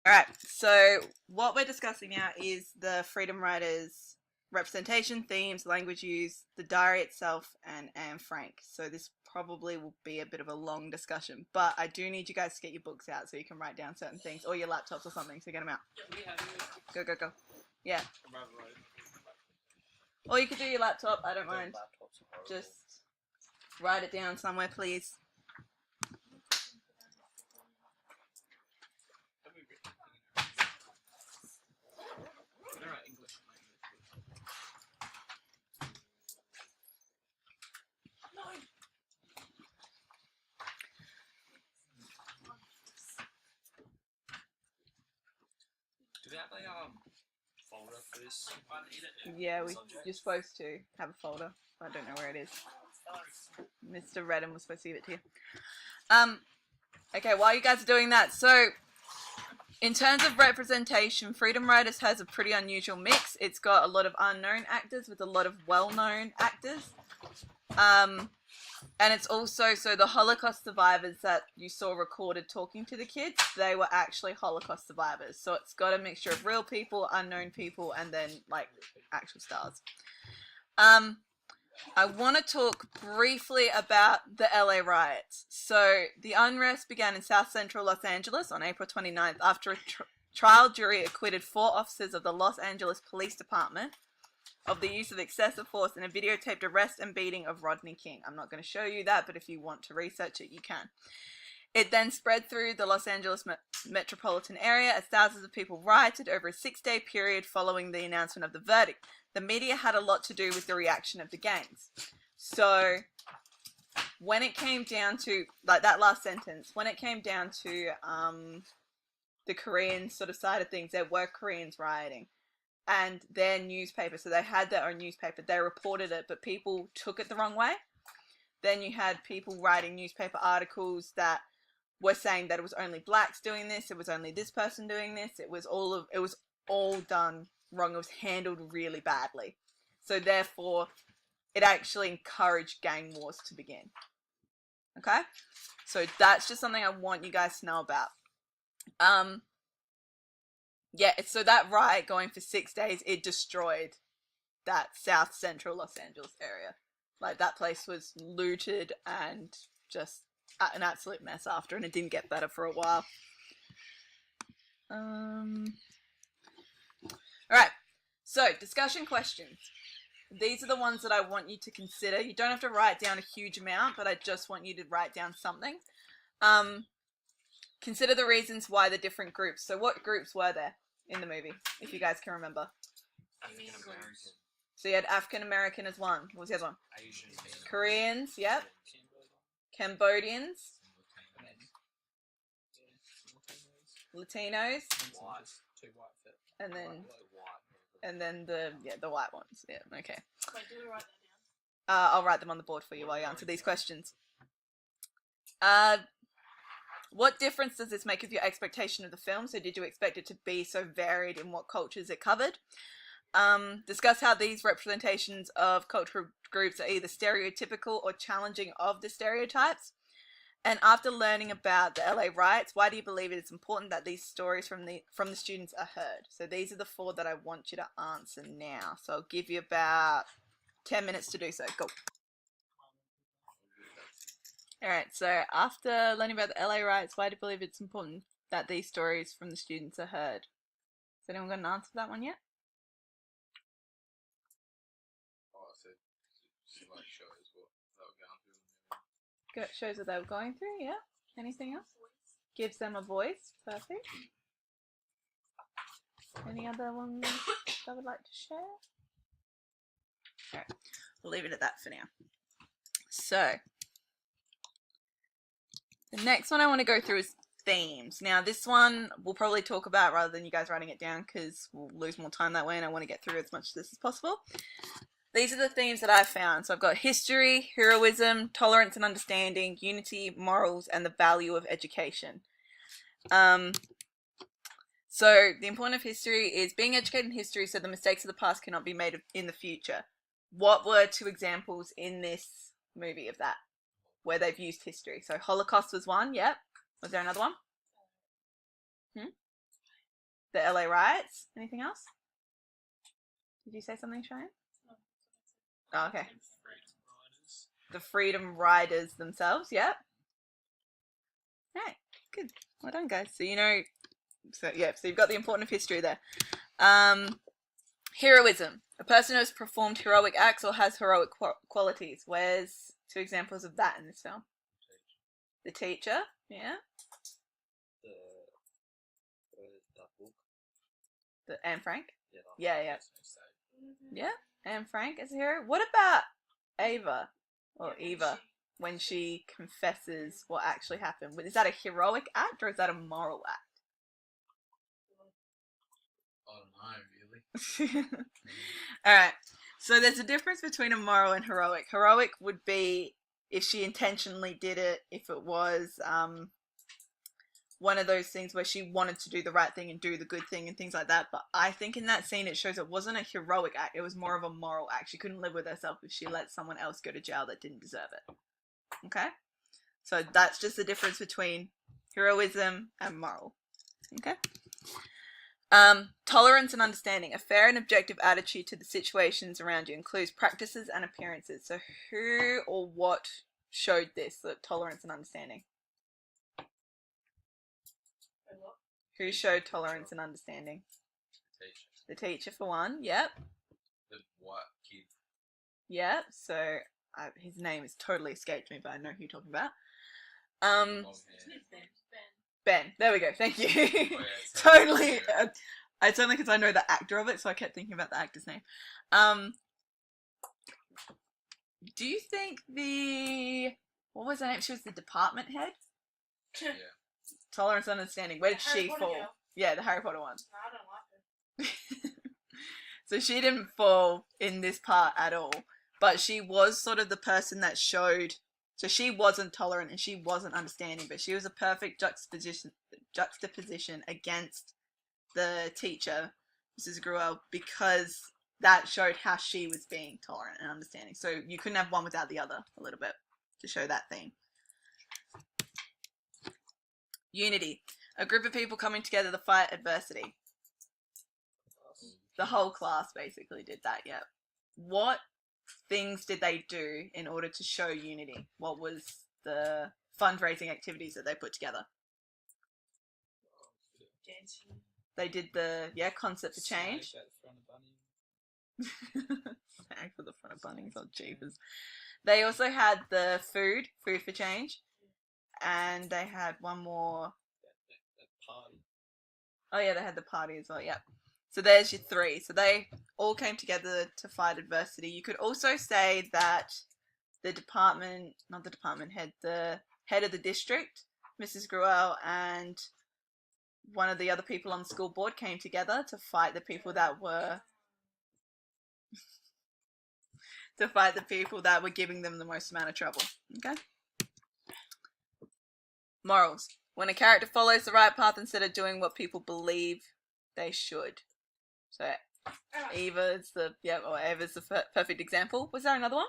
All right, so what we're discussing now is the Freedom Riders representation, themes, language used, the diary itself, and Anne Frank. So this probably will be a bit of a long discussion, but I do need you guys to get your books out so you can write down certain things, or your laptops or something, so get them out. Go, go, go. Yeah. Or you could do your laptop, I don't mind. Just write it down somewhere, please. Do they have a folder for this? Yeah, you're supposed to have a folder. I don't know where it is. Mr. Redden was supposed to give it to you. Okay, while you guys are doing that, so in terms of representation, Freedom Riders has a pretty unusual mix. It's got a lot of unknown actors with a lot of well-known actors. And it's also, so the Holocaust survivors that you saw recorded talking to the kids, they were actually Holocaust survivors. So it's got a mixture of real people, unknown people, and then like actual stars. I want to talk briefly about the LA riots. So the unrest began in South Central Los Angeles on April 29th after a trial jury acquitted 4 officers of the Los Angeles Police Department of the use of excessive force in a videotaped arrest and beating of Rodney King. I'm not going to show you that, but if you want to research it, you can. It then spread through the Los Angeles metropolitan area as thousands of people rioted over a 6-day period following the announcement of the verdict. The media had a lot to do with the reaction of the gangs. So when it came down to, like that last sentence, when it came down to the Korean sort of side of things, there were Koreans rioting. And their newspaper, so they had their own newspaper, they reported it, but people took it the wrong way. Then you had people writing newspaper articles that were saying that it was only blacks doing this, it was only this person doing this, it was all done wrong, it was handled really badly. So therefore, it actually encouraged gang wars to begin. Okay? So that's just something I want you guys to know about. Yeah, so that riot going for 6 days, it destroyed that South Central Los Angeles area. Like, that place was looted and just an absolute mess after, and it didn't get better for a while. Alright, so discussion questions. These are the ones that I want you to consider. You don't have to write down a huge amount, but I just want you to write down something. Consider the reasons why the different groups. So what groups were there in the movie, if you guys can remember? African American. So you had African American as one. What was the other one? Asian. Koreans, yep. Cambodians. Latinos. White. 2 white fit. And then the white ones. Yeah, okay. Wait, do we write that down? I'll write them on the board for you while you answer these questions. What difference does this make with your expectation of the film? So did you expect it to be so varied in what cultures it covered? Discuss how these representations of cultural groups are either stereotypical or challenging of the stereotypes. And after learning about the LA riots, why do you believe it is important that these stories from the students are heard? So these are the 4 that I want you to answer now. So I'll give you about 10 minutes to do so. Go. Alright, so after learning about the LA riots, why do you believe it's important that these stories from the students are heard? Has anyone got an answer for that one yet? Oh, I said, like shows what they were going through. Shows what they were going through, yeah. Anything else? Gives them a voice, perfect. Any other ones I would like to share? Alright, we'll leave it at that for now. So, the next one I want to go through is themes. Now this one we'll probably talk about rather than you guys writing it down because we'll lose more time that way and I want to get through as much of this as possible. These are the themes that I've found. So I've got history, heroism, tolerance and understanding, unity, morals, and the value of education. So the importance of history is being educated in history so the mistakes of the past cannot be made in the future. What were 2 examples in this movie of that? Where they've used history. So Holocaust was one, yep. Was there another one? The LA riots. Anything else? Did you say something, Cheyenne? Oh, okay. The Freedom Riders themselves. Yep. Right. Good. Well done, guys. So you know. So yeah. So you've got the importance of history there. Heroism. A person who has performed heroic acts or has heroic qualities. Where's two examples of that in this film? The Teacher. Yeah. That book. The Anne Frank. Yeah. Yeah. Yeah. Anne Frank as a hero. What about Ava or Eva when she confesses what actually happened? Is that a heroic act or is that a moral act? I don't know, really. Alright, so there's a difference between a moral and heroic. Heroic would be if she intentionally did it, if it was one of those things where she wanted to do the right thing and do the good thing and things like that. But I think in that scene it shows it wasn't a heroic act, it was more of a moral act. She couldn't live with herself if she let someone else go to jail that didn't deserve it. Okay? So that's just the difference between heroism and moral. Okay? Tolerance and understanding. A fair and objective attitude to the situations around you includes practices and appearances. So who or what showed this, the tolerance and understanding? Who showed tolerance and understanding? The teacher for one, yep. The white kid. Yep, so his name has totally escaped me, but I know who you're talking about. Long hair. Ben, there we go, thank you. Oh, yeah, Totally. It's only because I know the actor of it, so I kept thinking about the actor's name. Do you think what was her name? She was the department head? Yeah. Tolerance and understanding. Where did she fall? Girl. Yeah, the Harry Potter one. No, I don't like her. So she didn't fall in this part at all, but she was sort of the person that showed. So she wasn't tolerant and she wasn't understanding, but she was a perfect juxtaposition against the teacher, Mrs. Gruelle, because that showed how she was being tolerant and understanding. So you couldn't have one without the other, a little bit, to show that theme. Unity. A group of people coming together to fight adversity. The whole class basically did that, yeah. What things did they do in order to show unity? What was the fundraising activities that they put together? Dancing. They did the, concert for change. Snag for the front of Bunnings, oh jeepers. They also had the food for change. And they had one more. That party. Oh yeah, they had the party as well, yep. So there's your three. So they all came together to fight adversity. You could also say that the head of the district, Mrs. Gruelle, and one of the other people on the school board came together to fight the people that were giving them the most amount of trouble. Okay? Morals. When a character follows the right path instead of doing what people believe they should. So Ava's the perfect example. Was there another one?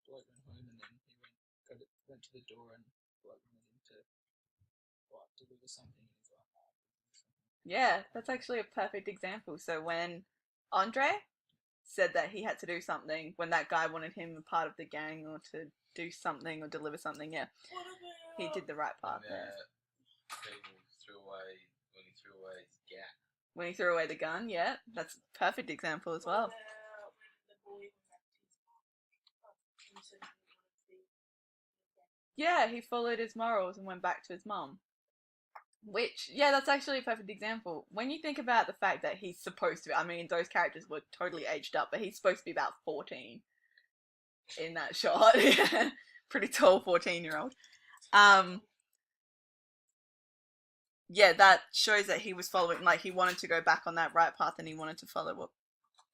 Dwight went home and then he went to the door and Dwight went in to deliver something. And he's like, Yeah, that's actually a perfect example. So when Andre said that he had to do something, when that guy wanted him a part of the gang or to do something or deliver something, yeah, he did the right path there. People when he threw away his gat. When he threw away the gun, yeah, that's a perfect example as well. Yeah, he followed his morals and went back to his mum. Which, yeah, that's actually a perfect example. When you think about the fact that he's supposed to be, I mean, those characters were totally aged up, but he's supposed to be about 14 in that shot. Pretty tall 14-year-old. Yeah, that shows that he was following, like, he wanted to go back on that right path and he wanted to follow what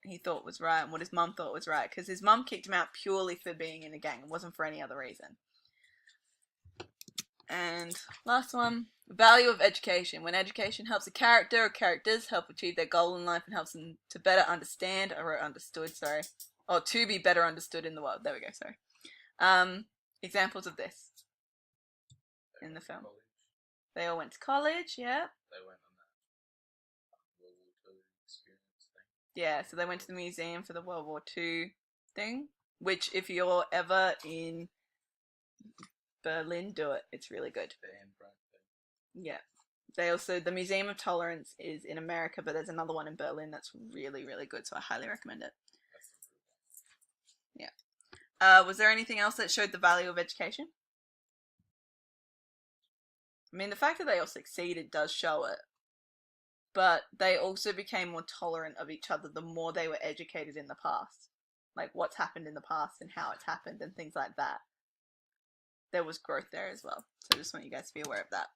he thought was right and what his mum thought was right, because his mum kicked him out purely for being in a gang. It wasn't for any other reason. And last one, value of education. When education helps a character or characters help achieve their goal in life and helps them to better understand, or to be better understood in the world. There we go, sorry. Examples of this in the film. They all went to college, yeah. They went on that World War II experience thing. Yeah, so they went to the museum for the World War II thing, which if you're ever in Berlin, do it. It's really good. The Anne Frank thing. Yeah. They also, the Museum of Tolerance is in America, but there's another one in Berlin that's really, really good, so I highly recommend it. That's the good one. Was there anything else that showed the value of education? I mean, the fact that they all succeeded does show it. But they also became more tolerant of each other the more they were educated in the past. Like what's happened in the past and how it's happened and things like that. There was growth there as well. So I just want you guys to be aware of that.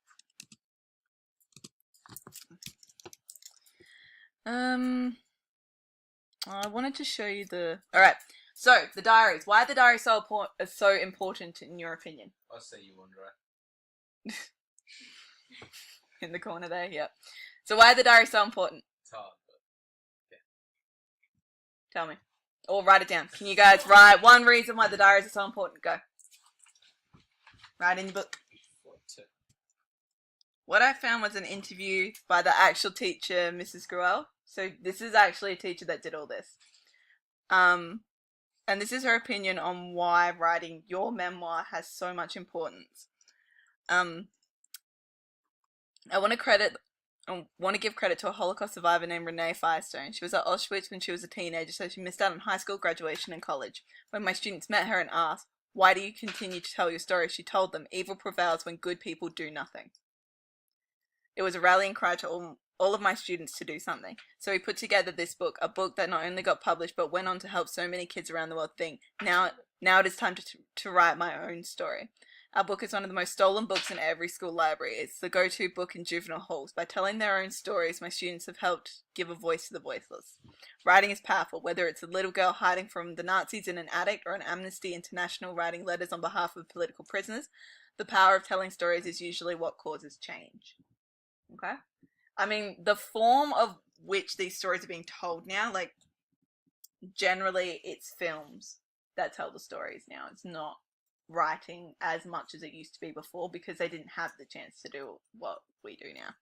I wanted to show you the... Alright, so the diaries. Why are the diaries so important in your opinion? I say you wonder. In the corner there, yep. So why are the diaries so important? It's hard, but Tell me. Or write it down. Can you guys write one reason why the diaries are so important? Go. Write in your book. What I found was an interview by the actual teacher, Mrs. Gruelle. So this is actually a teacher that did all this. And this is her opinion on why writing your memoir has so much importance. I want to give credit to a Holocaust survivor named Renee Firestone. She was at Auschwitz when she was a teenager, so she missed out on high school, graduation, and college. When my students met her and asked, "Why do you continue to tell your story?" she told them, "Evil prevails when good people do nothing." It was a rallying cry to all of my students to do something. So we put together this book, a book that not only got published, but went on to help so many kids around the world think, now it is time to write my own story. Our book is one of the most stolen books in every school library. It's the go-to book in juvenile halls. By telling their own stories, my students have helped give a voice to the voiceless. Writing is powerful, whether it's a little girl hiding from the Nazis in an attic or an Amnesty International writing letters on behalf of political prisoners. The power of telling stories is usually what causes change. Okay? I mean, the form of which these stories are being told now, like, generally it's films that tell the stories now. It's not writing as much as it used to be before because they didn't have the chance to do what we do now.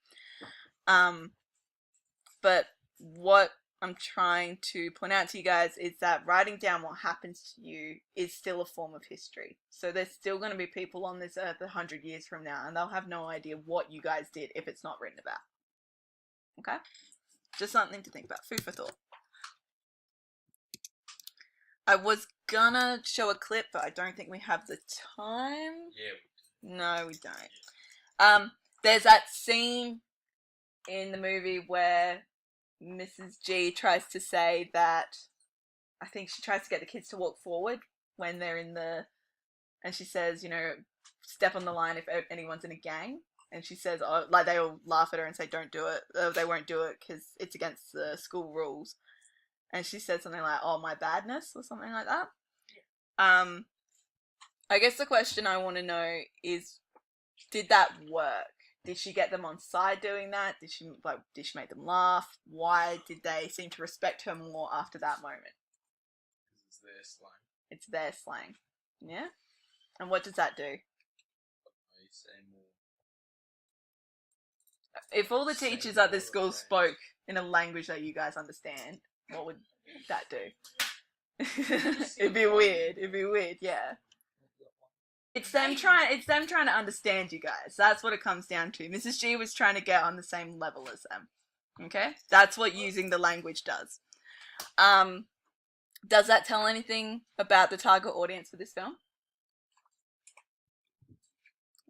But what I'm trying to point out to you guys is that writing down what happens to you is still a form of history. So there's still going to be people on this earth 100 years from now, and they'll have no idea what you guys did if it's not written about. Okay? Just something to think about. Food for thought. I was gonna show a clip, but I don't think we have the time. yeah. No, we don't. There's that scene in the movie where Mrs. G tries to say that, I think she tries to get the kids to walk forward when they're in the, and she says, you know, step on the line if anyone's in a gang. And she says, oh, like they all laugh at her and say, don't do it. They won't do it because it's against the school rules. And she said something like, oh, my badness, or something like that. I guess the question I want to know is, did that work? Did she get them on side doing that? Did she make them laugh? Why did they seem to respect her more after that moment? Because it's their slang. It's their slang. Yeah? And what does that do? I say more. If all the teachers at this school spoke in a language that you guys understand, what would that do? It'd be weird. Yeah. It's them trying to understand you guys. That's what it comes down to. Mrs. G was trying to get on the same level as them. Okay? That's what using the language does. Does that tell anything about the target audience for this film?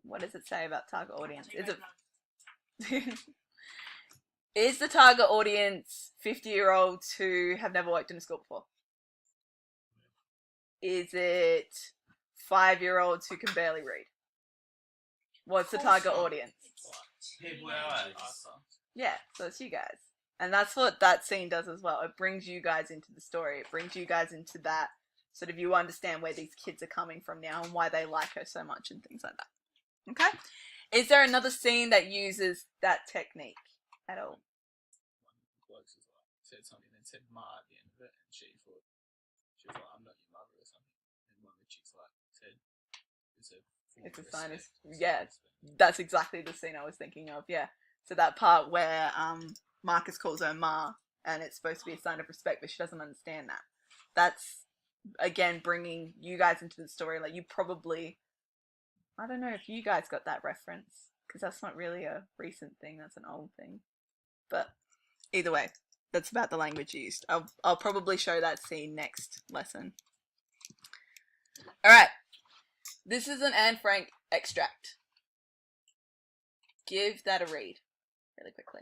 What does it say about target audience? Is the target audience 50-year-olds who have never worked in a school before? Is it 5-year-olds who can barely read? What's the target audience? People our age. Yeah, so it's you guys. And that's what that scene does as well. It brings you guys into the story. It brings you guys into that, sort of, you understand where these kids are coming from now and why they like her so much and things like that. Okay? Is there another scene that uses that technique at all? One of the blokes was like, said something and said ma at the end of it, and she was like, I'm not your mother or something. And one of the chicks like said, it's a It's a sign of, yeah, that's exactly the scene I was thinking of. Yeah. So that part where Marcus calls her Ma, and it's supposed to be a sign of respect, but she doesn't understand that. That's again bringing you guys into the story. Like you probably, I don't know if you guys got that reference because that's not really a recent thing. That's an old thing. But either way, that's about the language used. I'll probably show that scene next lesson. All right. This is an Anne Frank extract. Give that a read really quickly.